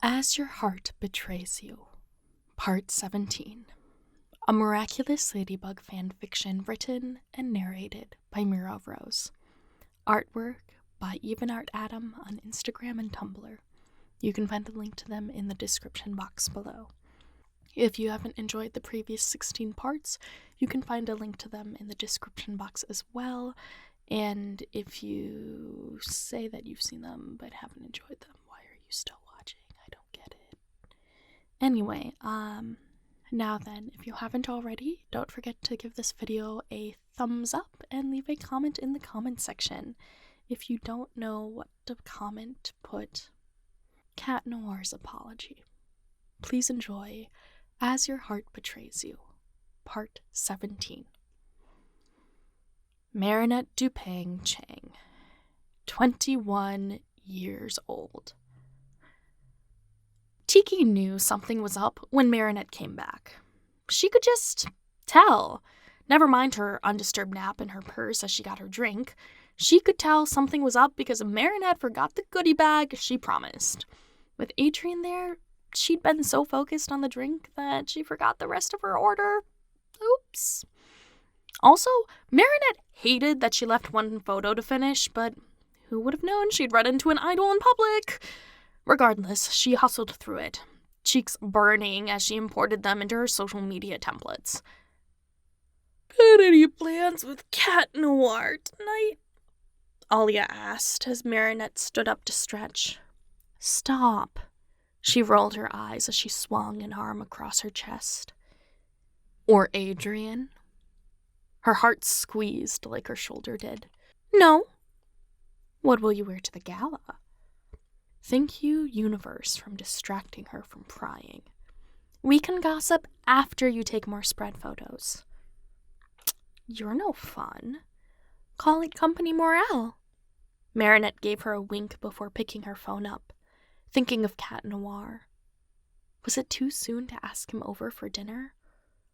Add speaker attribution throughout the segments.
Speaker 1: As Your Heart Betrays You, Part 17. A Miraculous Ladybug Fanfiction written and narrated by Mira. Artwork by Even Art Adam on Instagram and Tumblr. You can find a link to them in the description box below. If you haven't enjoyed the previous 16 parts, you can find a link to them in the description box as well. And if you say that you've seen them but haven't enjoyed them, why are you still watching? I don't get it. Anyway, now then, if you haven't already, don't forget to give this video a thumbs up and leave a comment in the comment section. If you don't know what to comment, put Cat Noir's apology. Please enjoy As Your Heart Betrays You, Part 17. Marinette Dupang Chang, 21 years old. Tiki knew something was up when Marinette came back. She could just tell. Never mind her undisturbed nap in her purse as she got her drink. She could tell something was up because Marinette forgot the goodie bag she promised. With Adrien there, she'd been so focused on the drink that she forgot the rest of her order. Oops. Also, Marinette hated that she left one photo to finish, but who would have known she'd run into an idol in public? Regardless, she hustled through it, cheeks burning as she imported them into her social media templates. "Got any plans with Cat Noir tonight?" Alia asked as Marinette stood up to stretch. "Stop." She rolled her eyes as she swung an arm across her chest. "Or Adrien?" Her heart squeezed like her shoulder did. "No." "What will you wear to the gala?" Thank you, universe, from distracting her from prying. "We can gossip after you take more spread photos." "You're no fun." "Call it company morale." Marinette gave her a wink before picking her phone up, thinking of Cat Noir. Was it too soon to ask him over for dinner?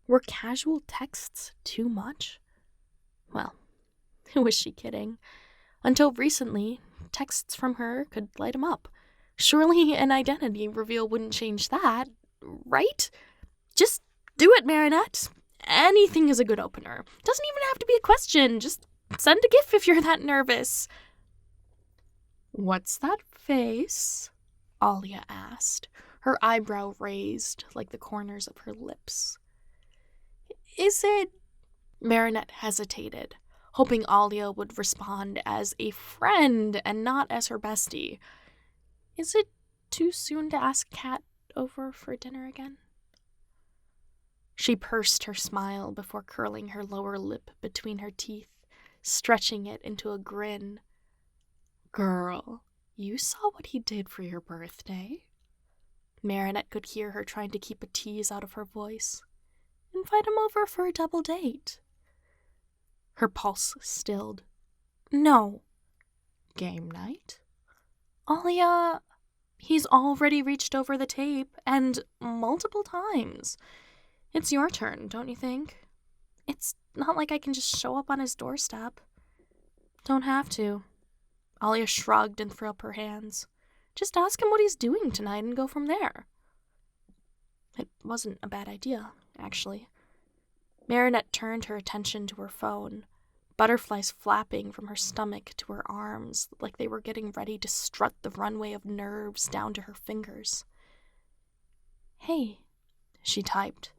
Speaker 1: Were casual texts too much? Well, who was she kidding? Until recently, texts from her could light him up. Surely an identity reveal wouldn't change that, right? Just do it, Marinette. Anything is a good opener. Doesn't even have to be a question. Just send a GIF if you're that nervous. "What's that face?" Alia asked, her eyebrow raised like the corners of her lips. "Is it?" Marinette hesitated, hoping Alia would respond as a friend and not as her bestie. "Is it too soon to ask Cat over for dinner again?" She pursed her smile before curling her lower lip between her teeth, stretching it into a grin. "Girl, you saw what he did for your birthday?" Marinette could hear her trying to keep a tease out of her voice. "Invite him over for a double date." Her pulse stilled. "No." "Game night?" "Alia, he's already reached over the tape, and multiple times. It's your turn, don't you think? It's not like I can just show up on his doorstep." "Don't have to." Alia shrugged and threw up her hands. "Just ask him what he's doing tonight and go from there." It wasn't a bad idea, actually. Marinette turned her attention to her phone, butterflies flapping from her stomach to her arms like they were getting ready to strut the runway of nerves down to her fingers. "Hey," she typed,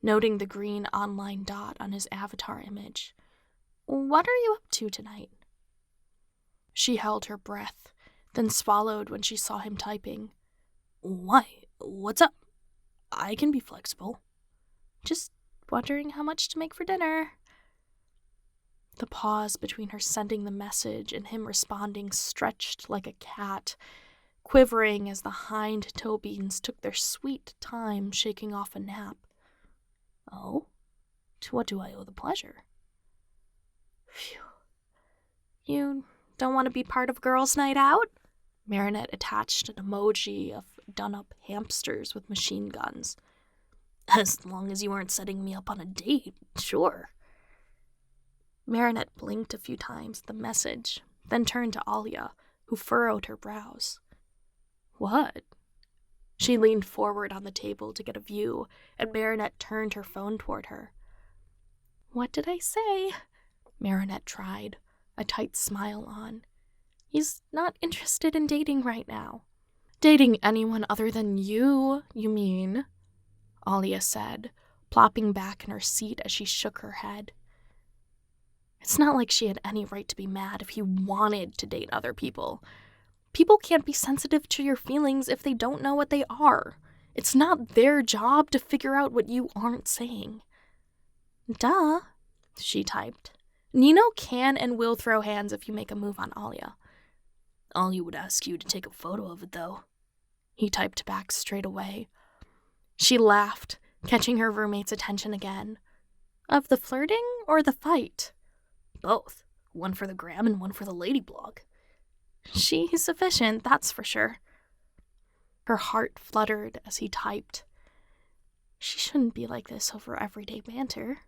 Speaker 1: noting the green online dot on his avatar image. "What are you up to tonight?" She held her breath, then swallowed when she saw him typing. "Why? What's up? I can be flexible." "Just wondering how much to make for dinner." The pause between her sending the message and him responding stretched like a cat, quivering as the hind toe beans took their sweet time shaking off a nap. "Oh? To what do I owe the pleasure?" "Phew. You don't want to be part of girls' night out?" Marinette attached an emoji of done-up hamsters with machine guns. "As long as you aren't setting me up on a date, sure." Marinette blinked a few times at the message, then turned to Alia, who furrowed her brows. "What?" She leaned forward on the table to get a view, and Marinette turned her phone toward her. "What did I say?" Marinette tried, a tight smile on. "He's not interested in dating right now." "Dating anyone other than you mean?" Alia said, plopping back in her seat as she shook her head. It's not like she had any right to be mad if he wanted to date other people. People can't be sensitive to your feelings if they don't know what they are. It's not their job to figure out what you aren't saying. "Duh," she typed. "Nino can and will throw hands if you make a move on Alia." "Alia would ask you to take a photo of it, though," he typed back straight away. She laughed, catching her roommate's attention again. "Of the flirting or the fight?" "Both. One for the gram and one for the lady blog." "She's efficient, that's for sure." Her heart fluttered as he typed. She shouldn't be like this over everyday banter.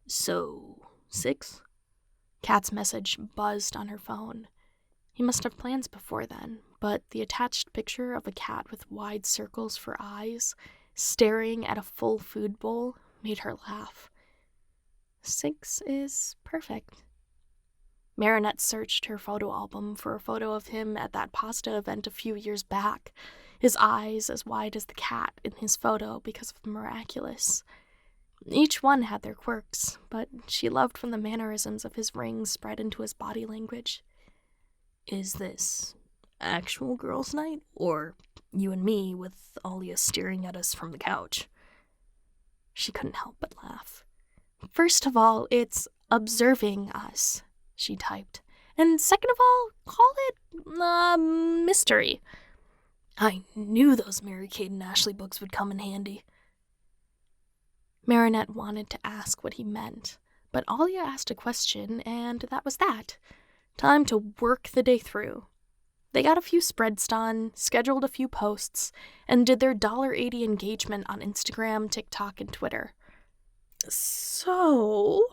Speaker 1: "So, 6? Cat's message buzzed on her phone. He must have plans before then, but the attached picture of a cat with wide circles for eyes, staring at a full food bowl, made her laugh. 6 is perfect. Marinette searched her photo album for a photo of him at that pasta event a few years back, his eyes as wide as the cat in his photo because of Miraculous. Each one had their quirks, but she loved when the mannerisms of his ring spread into his body language. "Is this actual girls' night, or you and me with Alia staring at us from the couch?" She couldn't help but laugh. "First of all, it's observing us," she typed. "And second of all, call it, mystery." "I knew those Mary Kate and Ashley books would come in handy." Marinette wanted to ask what he meant, but Alia asked a question, and that was that. Time to work the day through. They got a few spreads done, scheduled a few posts, and did their $1.80 engagement on Instagram, TikTok, and Twitter. "So,"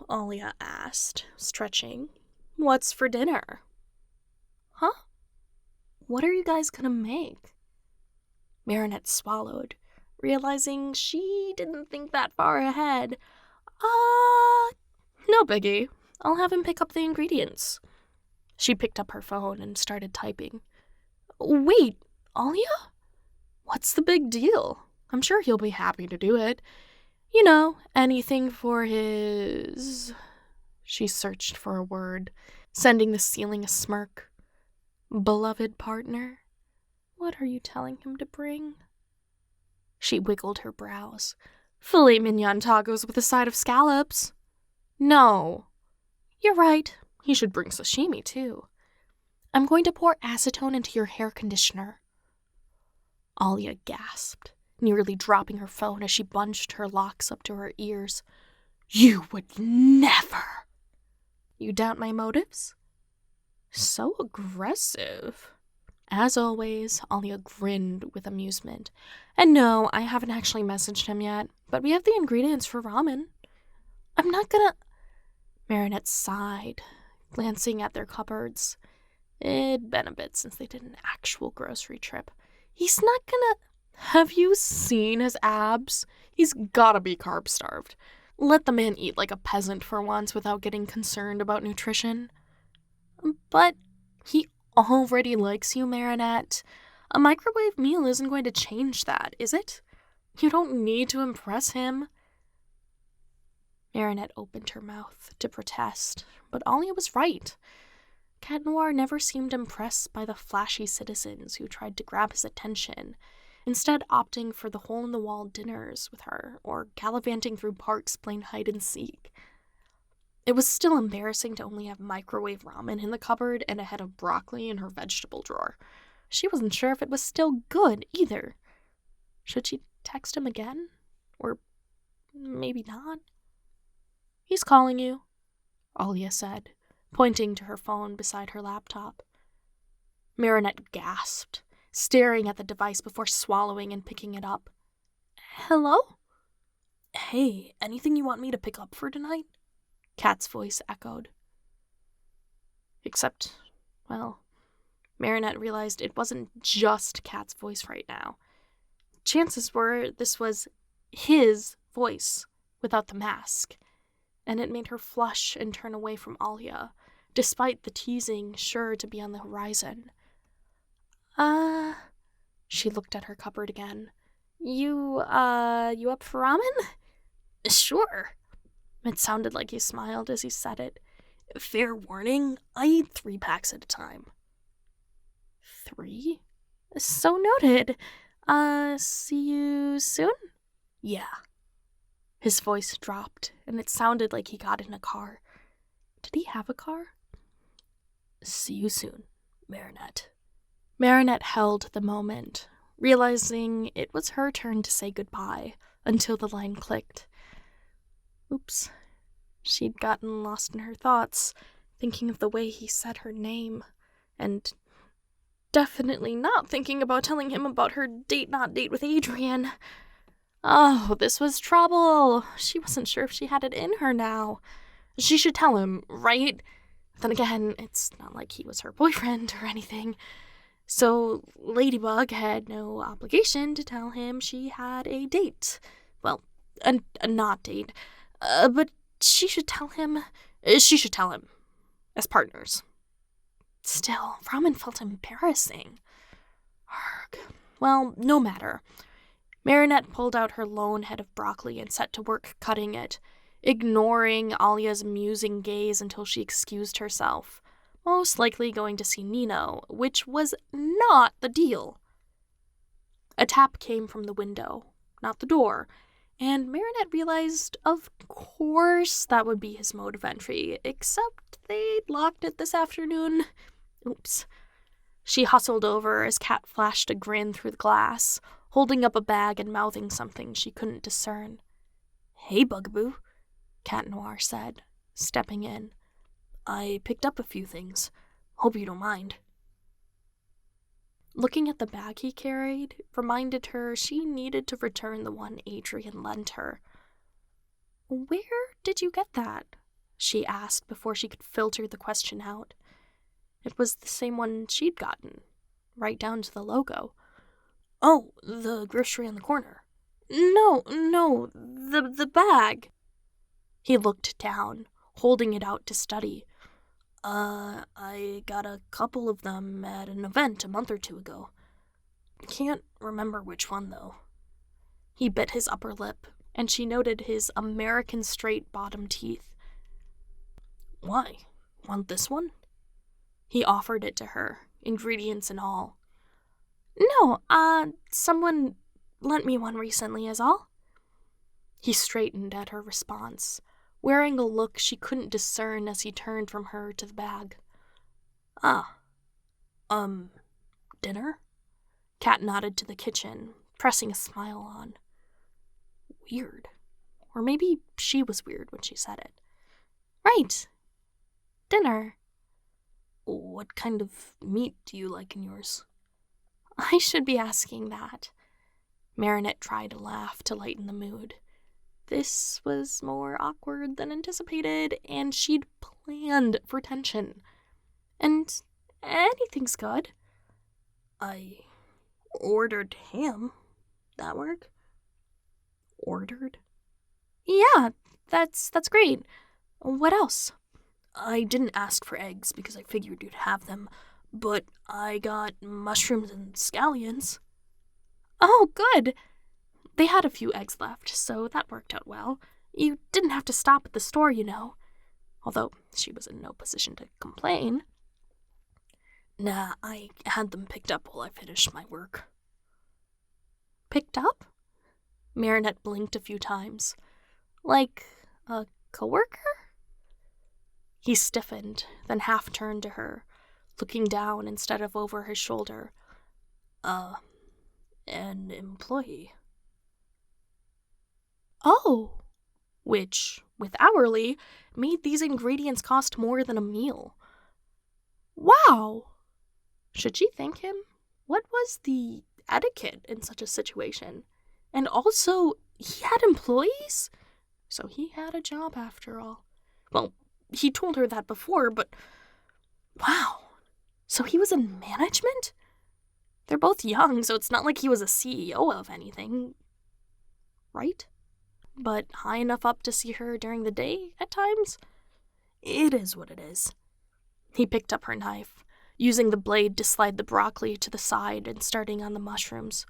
Speaker 1: Alia asked, stretching, "what's for dinner?" "Huh? What are you guys gonna make?" Marinette swallowed, realizing she didn't think that far ahead. No biggie. I'll have him pick up the ingredients." She picked up her phone and started typing. "Wait, Alia? What's the big deal? I'm sure he'll be happy to do it. You know, anything for his..." She searched for a word, sending the ceiling a smirk. "Beloved partner? What are you telling him to bring?" She wiggled her brows. "Filet mignon tacos with a side of scallops." "No." "You're right. He should bring sashimi, too. I'm going to pour acetone into your hair conditioner." Alia gasped, nearly dropping her phone as she bunched her locks up to her ears. "You would never!" "You doubt my motives?" "So aggressive." As always, Alia grinned with amusement. "And no, I haven't actually messaged him yet, but we have the ingredients for ramen." "I'm not gonna..." Marinette sighed, glancing at their cupboards. It'd been a bit since they did an actual grocery trip. "He's not gonna..." "Have you seen his abs? He's gotta be carb-starved. Let the man eat like a peasant for once without getting concerned about nutrition." "But he already likes you, Marinette. A microwave meal isn't going to change that, is it? You don't need to impress him." Marinette opened her mouth to protest, but Alia was right. Cat Noir never seemed impressed by the flashy citizens who tried to grab his attention, instead opting for the hole-in-the-wall dinners with her or gallivanting through parks playing hide-and-seek. It was still embarrassing to only have microwave ramen in the cupboard and a head of broccoli in her vegetable drawer. She wasn't sure if it was still good, either. Should she text him again? Or maybe not? "He's calling you," Alia said, pointing to her phone beside her laptop. Marinette gasped, staring at the device before swallowing and picking it up. "Hello?" "Hey, anything you want me to pick up for tonight?" Cat's voice echoed. Except, well, Marinette realized it wasn't just Cat's voice right now. Chances were this was his voice without the mask, and it made her flush and turn away from Alia, despite the teasing sure to be on the horizon. She looked at her cupboard again. You up for ramen? Sure. It sounded like he smiled as he said it. Fair warning, I eat 3 packs at a time. 3? So noted. See you soon? Yeah. His voice dropped, and it sounded like he got in a car. Did he have a car? See you soon, Marinette. Marinette held the moment, realizing it was her turn to say goodbye, until the line clicked. Oops. She'd gotten lost in her thoughts, thinking of the way he said her name, and definitely not thinking about telling him about her date-not-date with Adrien. Oh, this was trouble. She wasn't sure if she had it in her now. She should tell him, right? Then again, it's not like he was her boyfriend or anything. So Ladybug had no obligation to tell him she had a date. Well, a not date. But she should tell him. She should tell him. As partners. Still, ramen felt embarrassing. Arg. Well, no matter. Marinette pulled out her lone head of broccoli and set to work cutting it, ignoring Alia's musing gaze until she excused herself, most likely going to see Nino, which was not the deal. A tap came from the window, not the door, and Marinette realized, of course, that would be his mode of entry, except they'd locked it this afternoon. Oops. She hustled over as Cat flashed a grin through the glass, holding up a bag and mouthing something she couldn't discern. Hey, Bugaboo, Cat Noir said, stepping in. I picked up a few things. Hope you don't mind. Looking at the bag he carried reminded her she needed to return the one Adrien lent her. Where did you get that? She asked before she could filter the question out. It was the same one she'd gotten, right down to the logo. Oh, the grocery on the corner. No, the bag. He looked down, holding it out to study. I got a couple of them at an event a month or 2 ago. Can't remember which one, though. He bit his upper lip, and she noted his American straight bottom teeth. Why? Want this one? He offered it to her, ingredients and all. No, someone lent me one recently is all. He straightened at her response, wearing a look she couldn't discern as he turned from her to the bag. Dinner? Cat nodded to the kitchen, pressing a smile on. Weird. Or maybe she was weird when she said it. Right. Dinner. What kind of meat do you like in yours? I should be asking that. Marinette tried to laugh to lighten the mood. This was more awkward than anticipated, and she'd planned for tension. And anything's good. I ordered ham. That work? Ordered? Yeah, that's great. What else? I didn't ask for eggs because I figured you'd have them, but I got mushrooms and scallions. Oh, good. They had a few eggs left, so that worked out well. You didn't have to stop at the store, you know. Although she was in no position to complain. Nah, I had them picked up while I finished my work. Picked up? Marinette blinked a few times. Like a coworker? He stiffened, then half turned to her, looking down instead of over his shoulder. An employee. Oh, which, with hourly, made these ingredients cost more than a meal. Wow! Should she thank him? What was the etiquette in such a situation? And also, he had employees? So he had a job after all. Well, he told her that before, but wow. So he was in management? They're both young, so it's not like he was a CEO of anything. Right? But high enough up to see her during the day at times? It is what it is. He picked up her knife, using the blade to slide the broccoli to the side and starting on the mushrooms.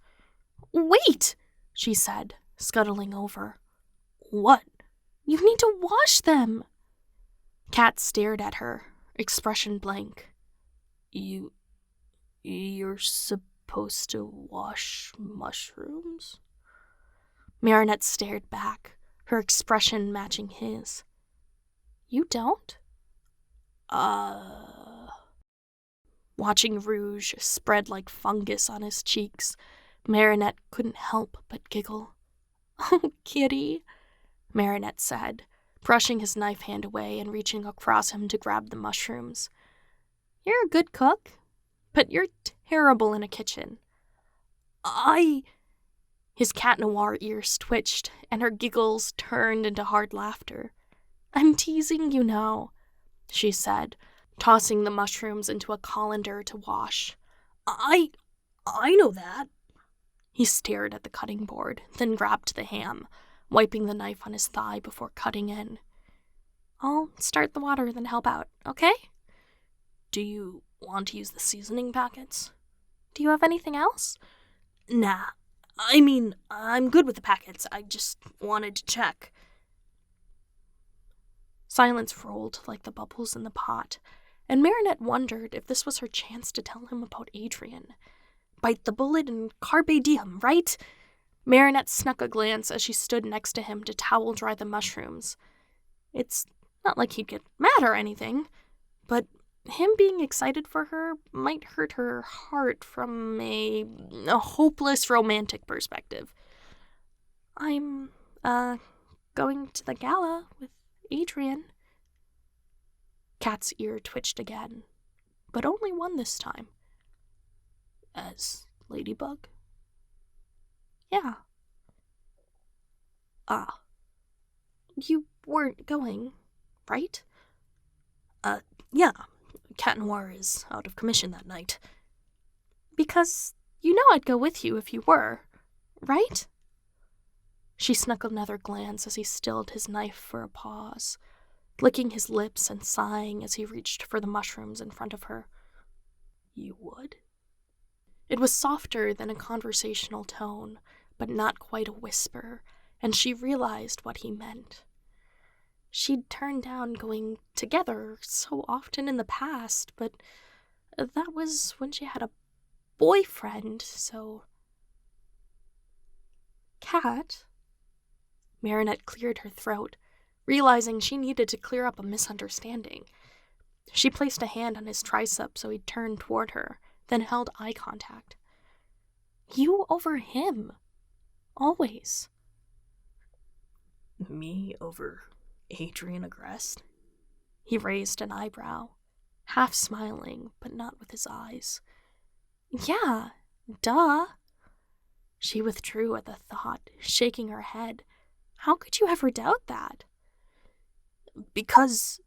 Speaker 1: "Wait!" she said, scuttling over. "What?" "You need to wash them." Cat stared at her, expression blank. You're supposed to wash mushrooms?" Marinette stared back, her expression matching his. "You don't?" Watching rouge spread like fungus on his cheeks, Marinette couldn't help but giggle. "Oh, kitty," Marinette said, brushing his knife hand away and reaching across him to grab the mushrooms. "You're a good cook, but you're terrible in a kitchen." His Cat Noir ears twitched, and her giggles turned into hard laughter. "I'm teasing you now," she said, tossing the mushrooms into a colander to wash. I know that." He stared at the cutting board, then grabbed the ham, wiping the knife on his thigh before cutting in. "I'll start the water, then help out, okay?" "Do you want to use the seasoning packets?" "Do you have anything else?" "Nah. I mean, I'm good with the packets. I just wanted to check." Silence rolled like the bubbles in the pot, and Marinette wondered if this was her chance to tell him about Adrien. Bite the bullet and carpe diem, right? Marinette snuck a glance as she stood next to him to towel dry the mushrooms. It's not like he'd get mad or anything, but him being excited for her might hurt her heart from a hopeless romantic perspective. "I'm, going to the gala with Adrien." Cat's ear twitched again, but only one this time. "As Ladybug?" "Yeah." "Ah. You weren't going, right?" Yeah. Cat Noir is out of commission that night." "Because you know I'd go with you if you were, right?" She snuck another glance as he stilled his knife for a pause, licking his lips and sighing as he reached for the mushrooms in front of her. "You would?" It was softer than a conversational tone, but not quite a whisper, and she realized what he meant. She'd turned down going together so often in the past, but that was when she had a boyfriend, so... "Cat?" Marinette cleared her throat, realizing she needed to clear up a misunderstanding. She placed a hand on his tricep so he turned toward her, then held eye contact. "You over him. Always." "Me over Adrien Agreste?" He raised an eyebrow, half smiling, but not with his eyes. "Yeah, duh." She withdrew at the thought, shaking her head. How could you ever doubt that? "Because..."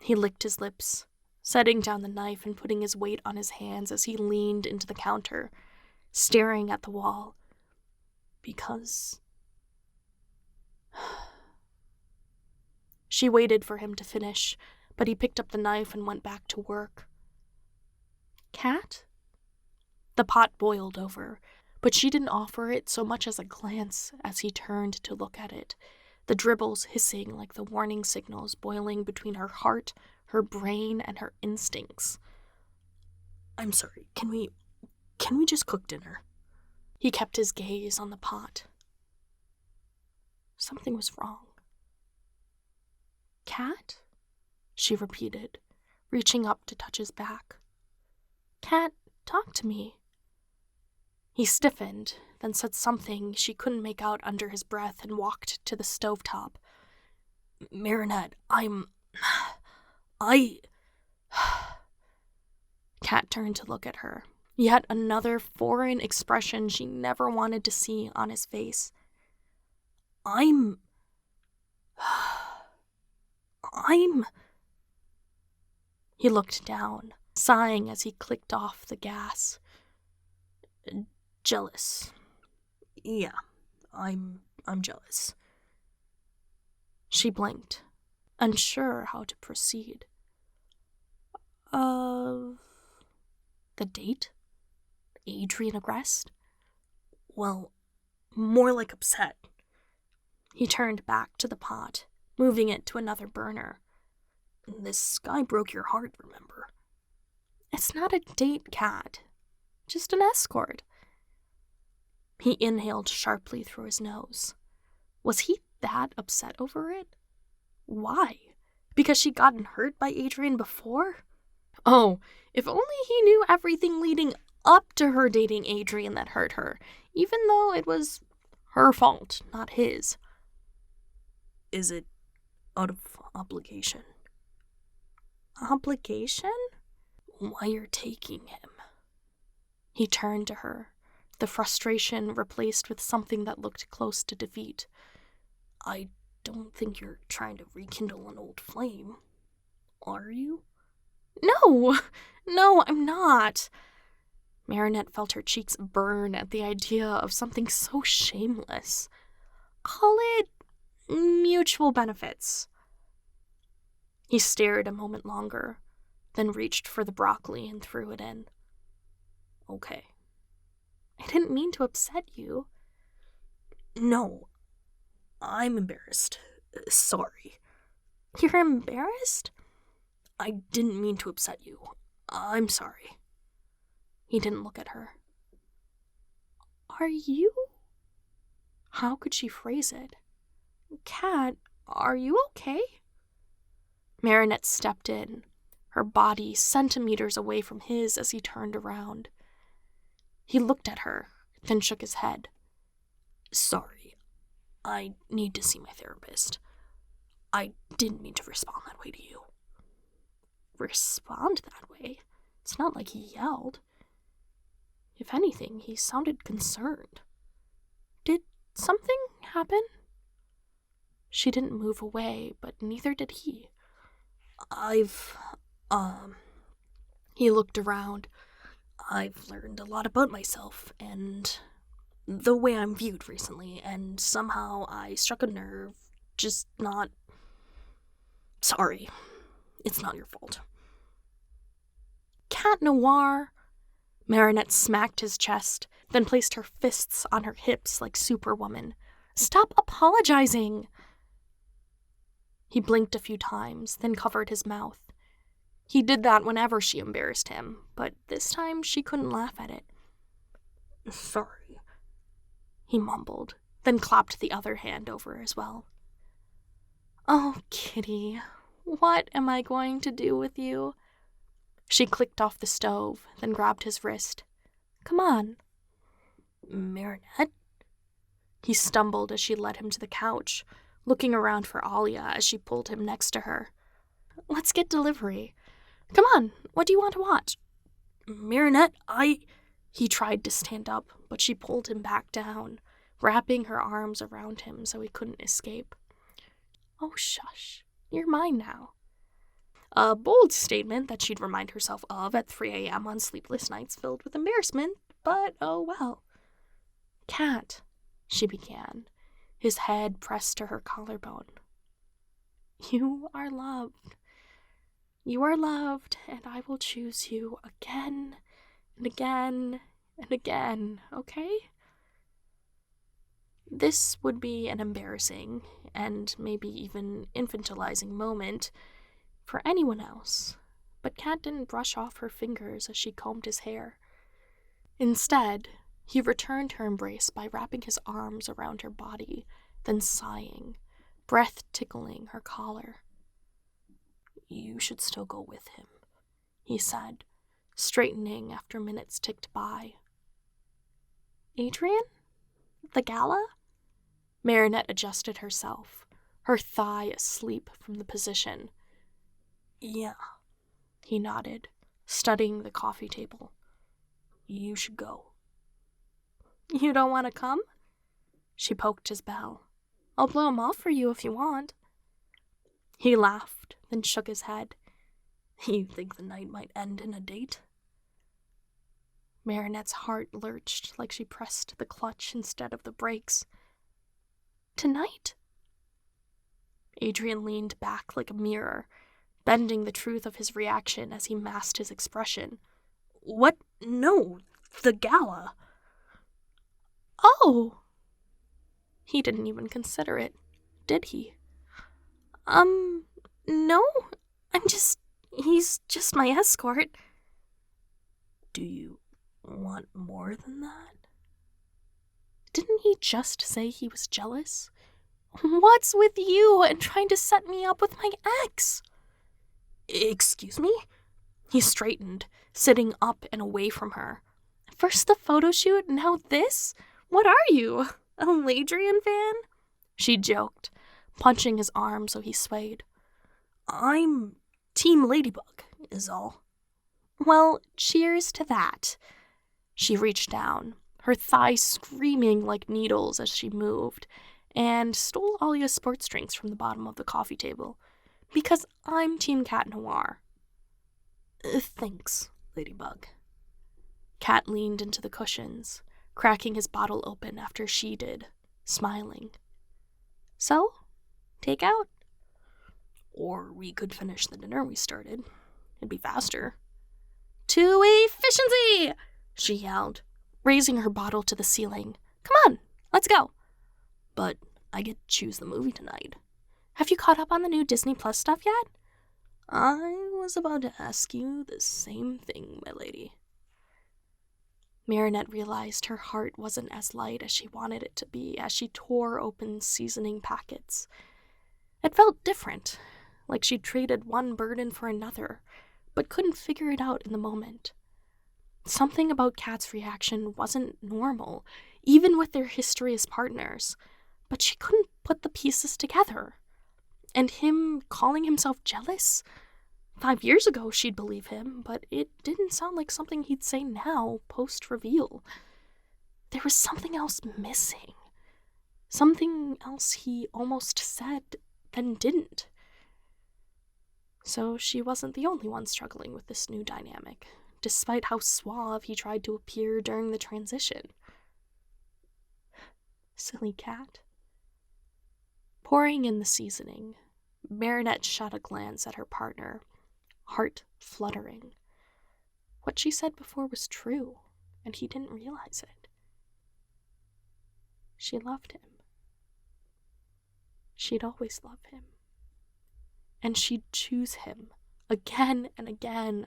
Speaker 1: He licked his lips, setting down the knife and putting his weight on his hands as he leaned into the counter, staring at the wall. "Because..." She waited for him to finish, but he picked up the knife and went back to work. "Cat?" The pot boiled over, but she didn't offer it so much as a glance as he turned to look at it, the dribbles hissing like the warning signals boiling between her heart, her brain, and her instincts. "I'm sorry, can we just cook dinner?" He kept his gaze on the pot. Something was wrong. "Cat?" she repeated, reaching up to touch his back. "Cat, talk to me." He stiffened, then said something she couldn't make out under his breath and walked to the stovetop. "Marinette, Cat turned to look at her, yet another foreign expression she never wanted to see on his face. I'm... He looked down, sighing as he clicked off the gas. Jealous. Yeah, I'm jealous. She blinked, unsure how to proceed. Of the date? Adrien arrest? Well, more like upset. He turned back to the pot, moving it to another burner. This guy broke your heart, remember? It's not a date, Cat. Just an escort. He inhaled sharply through his nose. Was he that upset over it? Why? Because she'd gotten hurt by Adrien before? Oh, if only he knew everything leading up to her dating Adrien that hurt her, even though it was her fault, not his. Is it out of obligation? Obligation? Why you're taking him? He turned to her, the frustration replaced with something that looked close to defeat. I don't think you're trying to rekindle an old flame, are you? No, I'm not. Marinette felt her cheeks burn at the idea of something so shameless. Call it mutual benefits. He stared a moment longer, then reached for the broccoli and threw it in. Okay. I didn't mean to upset you. No, I'm embarrassed. Sorry. You're embarrassed? I didn't mean to upset you. I'm sorry. He didn't look at her. Are you? How could she phrase it? Cat, are you okay? Marinette stepped in, her body centimeters away from his as he turned around. He looked at her, then shook his head. Sorry, I need to see my therapist. I didn't mean to respond that way to you. Respond that way? It's not like he yelled. If anything, he sounded concerned. Did something happen? She didn't move away, but neither did he. He looked around. I've learned a lot about myself and the way I'm viewed recently, and somehow I struck a nerve. Just not... Sorry. It's not your fault. Cat Noir. Marinette smacked his chest, then placed her fists on her hips like Superwoman. Stop apologizing! He blinked a few times, then covered his mouth. He did that whenever she embarrassed him, but this time she couldn't laugh at it. Sorry, he mumbled, then clapped the other hand over as well. Oh, Kitty, what am I going to do with you? She clicked off the stove, then grabbed his wrist. Come on. Marinette? He stumbled as she led him to the couch, looking around for Alia as she pulled him next to her. Let's get delivery. Come on, what do you want to watch? Marinette, He tried to stand up, but she pulled him back down, wrapping her arms around him so he couldn't escape. Oh, shush. You're mine now. A bold statement that she'd remind herself of at 3 a.m. on sleepless nights filled with embarrassment, but oh well. Cat, she began, his head pressed to her collarbone. You are loved. You are loved, and I will choose you again and again and again, okay? This would be an embarrassing and maybe even infantilizing moment for anyone else, but Cat didn't brush off her fingers as she combed his hair. Instead, he returned her embrace by wrapping his arms around her body, then sighing, breath tickling her collar. You should still go with him, he said, straightening after minutes ticked by. Adrien? The gala? Marinette adjusted herself, her thigh asleep from the position. Yeah, he nodded, studying the coffee table. You should go. You don't want to come? She poked his bell. I'll blow him off for you if you want. He laughed, then shook his head. You think the night might end in a date? Marinette's heart lurched like she pressed the clutch instead of the brakes. Tonight? Adrien leaned back like a mirror, bending the truth of his reaction as he masked his expression. What? No, the gala. Oh! He didn't even consider it, did he? No, he's just my escort. Do you want more than that? Didn't he just say he was jealous? What's with you and trying to set me up with my ex? Excuse me? He straightened, sitting up and away from her. First the photo shoot, now this? What are you, a Adrien fan? She joked, punching his arm so he swayed. I'm Team Ladybug, is all. Well, cheers to that. She reached down, her thighs screaming like needles as she moved, and stole Alia's sports drinks from the bottom of the coffee table. Because I'm Team Cat Noir. Thanks, Ladybug. Cat leaned into the cushions, cracking his bottle open after she did, smiling. So, take out? Or we could finish the dinner we started. It'd be faster. To efficiency! She yelled, raising her bottle to the ceiling. Come on, let's go. But I get to choose the movie tonight. Have you caught up on the new Disney Plus stuff yet? I was about to ask you the same thing, my lady. Marinette realized her heart wasn't as light as she wanted it to be as she tore open seasoning packets. It felt different, like she'd traded one burden for another, but couldn't figure it out in the moment. Something about Cat's reaction wasn't normal, even with their history as partners, but she couldn't put the pieces together. And him calling himself jealous? 5 years ago she'd believe him, but it didn't sound like something he'd say now, post-reveal. There was something else missing. Something else he almost said, then didn't. So she wasn't the only one struggling with this new dynamic, despite how suave he tried to appear during the transition. Silly Cat. Pouring in the seasoning, Marinette shot a glance at her partner, heart fluttering. What she said before was true, and he didn't realize it. She loved him. She'd always love him. And she'd choose him, again and again.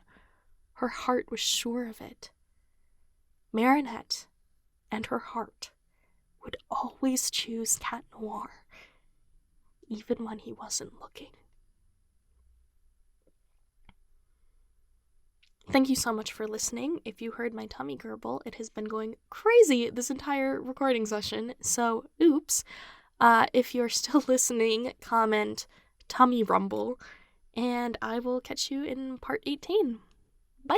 Speaker 1: Her heart was sure of it. Marinette and her heart would always choose Cat Noir, even when he wasn't looking. Thank you so much for listening. If you heard my tummy gurgle, it has been going crazy this entire recording session, so oops. If you're still listening, comment tummy rumble, and I will catch you in part 18. Bye!